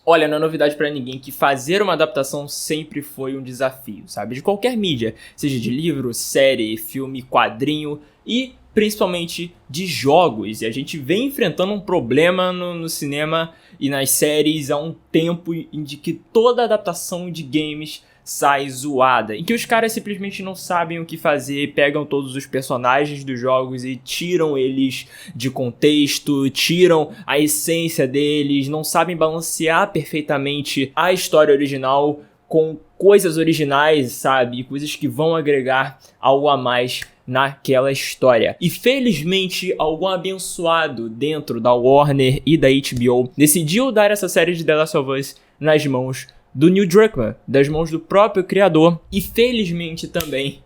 Olha, não é novidade pra ninguém que fazer uma adaptação sempre foi um desafio, sabe? De qualquer mídia, seja de livro, série, filme, quadrinho e principalmente de jogos. E a gente vem enfrentando um problema no cinema e nas séries há um tempo em que toda adaptação de games sai zoada, em que os caras simplesmente não sabem o que fazer, pegam todos os personagens dos jogos e tiram eles de contexto, tiram a essência deles, não sabem balancear perfeitamente a história original com coisas originais, sabe? Coisas que vão agregar algo a mais naquela história. E felizmente, algum abençoado dentro da Warner e da HBO decidiu dar essa série de The Last of Us nas mãos do Neil Druckmann, das mãos do próprio criador. E felizmente também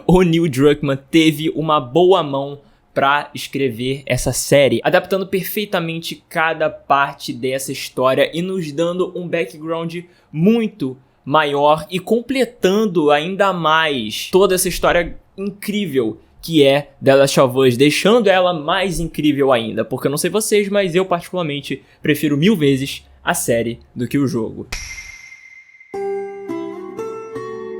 o Neil Druckmann teve uma boa mão para escrever essa série, adaptando perfeitamente cada parte dessa história e nos dando um background muito maior e completando ainda mais toda essa história incrível que é The Last of Us, deixando ela mais incrível ainda, porque eu não sei vocês, mas eu particularmente prefiro 1000 vezes a série do que o jogo.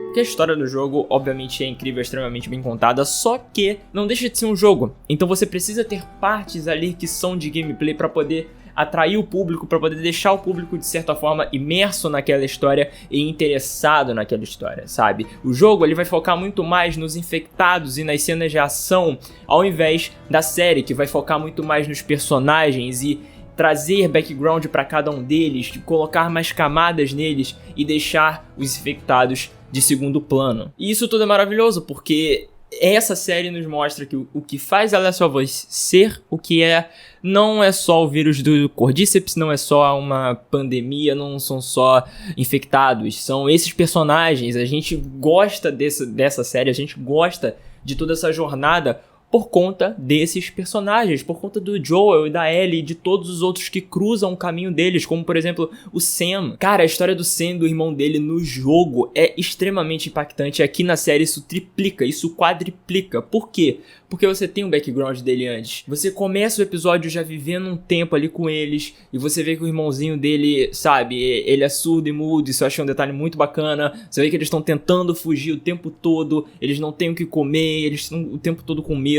Porque a história do jogo, obviamente, é incrível, extremamente bem contada, só que não deixa de ser um jogo. Então você precisa ter partes ali que são de gameplay para poder atrair o público, para poder deixar o público, de certa forma, imerso naquela história e interessado naquela história, sabe? O jogo ele vai focar muito mais nos infectados e nas cenas de ação, ao invés da série, que vai focar muito mais nos personagens e trazer background para cada um deles, colocar mais camadas neles e deixar os infectados de segundo plano. E isso tudo é maravilhoso, porque essa série nos mostra que o que faz The Last of Us ser o que é, não é só o vírus do Cordyceps, não é só uma pandemia, não são só infectados, são esses personagens. A gente gosta dessa série, a gente gosta de toda essa jornada por conta desses personagens, por conta do Joel e da Ellie e de todos os outros que cruzam o caminho deles, como por exemplo o Sam. Cara, a história do Sam e do irmão dele no jogo é extremamente impactante. Aqui na série isso triplica, isso quadriplica. Por quê? Porque você tem o background dele antes. Você começa o episódio já vivendo um tempo ali com eles e você vê que o irmãozinho dele, sabe, ele é surdo e mudo. Isso eu achei um detalhe muito bacana. Você vê que eles estão tentando fugir o tempo todo, eles não têm o que comer, eles estão o tempo todo com medo.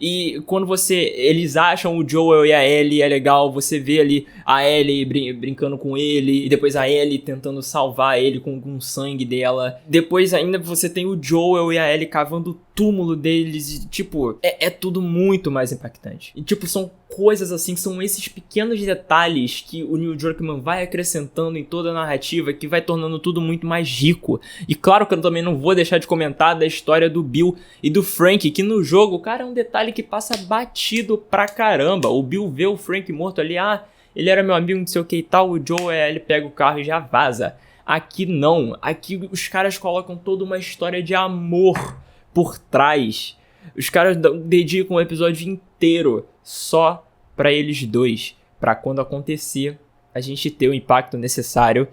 E quando eles acham o Joel e a Ellie, é legal, você vê ali a Ellie brincando com ele, e depois a Ellie tentando salvar ele com o sangue dela. Depois ainda você tem o Joel e a Ellie cavando o túmulo deles, e tipo, é tudo muito mais impactante. E tipo, são coisas assim, são esses pequenos detalhes que o Neil Druckmann vai acrescentando em toda a narrativa, que vai tornando tudo muito mais rico. E claro que eu também não vou deixar de comentar da história do Bill e do Frank, que no jogo, cara, é um detalhe que passa batido pra caramba. O Bill vê o Frank morto ali, ele era meu amigo, não sei o que e tal, o Joe, ele pega o carro e já vaza. Aqui não, aqui os caras colocam toda uma história de amor por trás. Os caras dedicam o episódio inteiro só pra eles dois, pra quando acontecer a gente ter o impacto necessário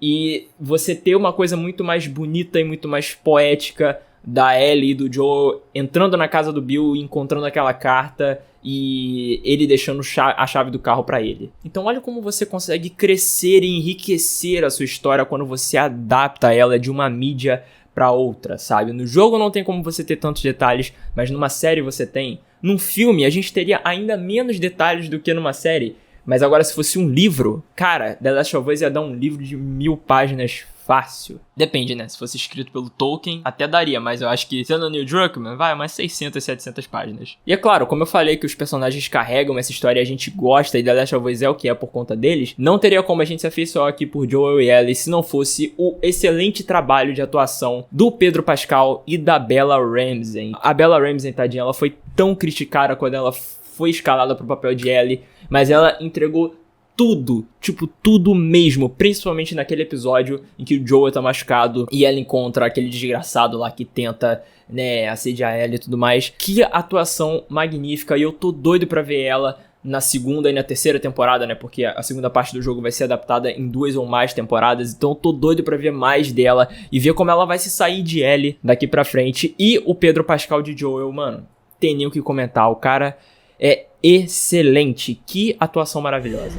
e você ter uma coisa muito mais bonita e muito mais poética da Ellie e do Joel entrando na casa do Bill e encontrando aquela carta e ele deixando a chave do carro pra ele. Então olha como você consegue crescer e enriquecer a sua história quando você adapta ela de uma mídia pra outra, sabe? No jogo não tem como você ter tantos detalhes, mas numa série você tem. Num filme a gente teria ainda menos detalhes do que numa série, mas agora se fosse um livro, cara, The Last of Us ia dar um livro de 1000 páginas fácil. Depende, né? Se fosse escrito pelo Tolkien, até daria, mas eu acho que sendo o Neil Druckmann, vai umas 600, 700 páginas. E é claro, como eu falei que os personagens carregam essa história e a gente gosta, e The Last of Us é o que é por conta deles, não teria como a gente se afeiçoar aqui por Joel e Ellie se não fosse o excelente trabalho de atuação do Pedro Pascal e da Bella Ramsey. A Bella Ramsey, tadinha, ela foi tão criticada quando ela foi escalada pro papel de Ellie, mas ela entregou tudo, tipo, tudo mesmo, principalmente naquele episódio em que o Joel tá machucado e ela encontra aquele desgraçado lá que tenta, né, assediar ela e tudo mais. Que atuação magnífica, e eu tô doido pra ver ela na segunda e na terceira temporada, né, porque a segunda parte do jogo vai ser adaptada em 2 ou mais temporadas, então eu tô doido pra ver mais dela e ver como ela vai se sair de Ellie daqui pra frente. E o Pedro Pascal de Joel, mano, tem nem o que comentar, o cara é excelente, que atuação maravilhosa.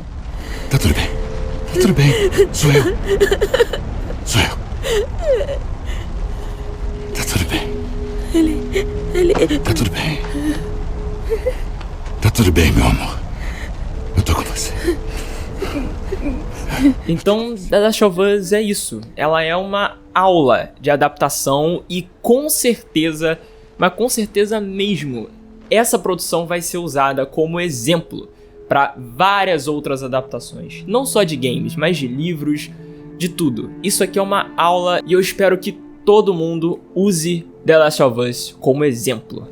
Tá tudo bem. Tudo bem, sou eu. Sou eu. Tá tudo bem. Ele... Tá tudo bem. Tá tudo bem, meu amor. Eu tô com você. Então, The Last of Us é isso. Ela é uma aula de adaptação e com certeza, mas com certeza mesmo, essa produção vai ser usada como exemplo para várias outras adaptações. Não só de games, mas de livros, de tudo. Isso aqui é uma aula e eu espero que todo mundo use The Last of Us como exemplo.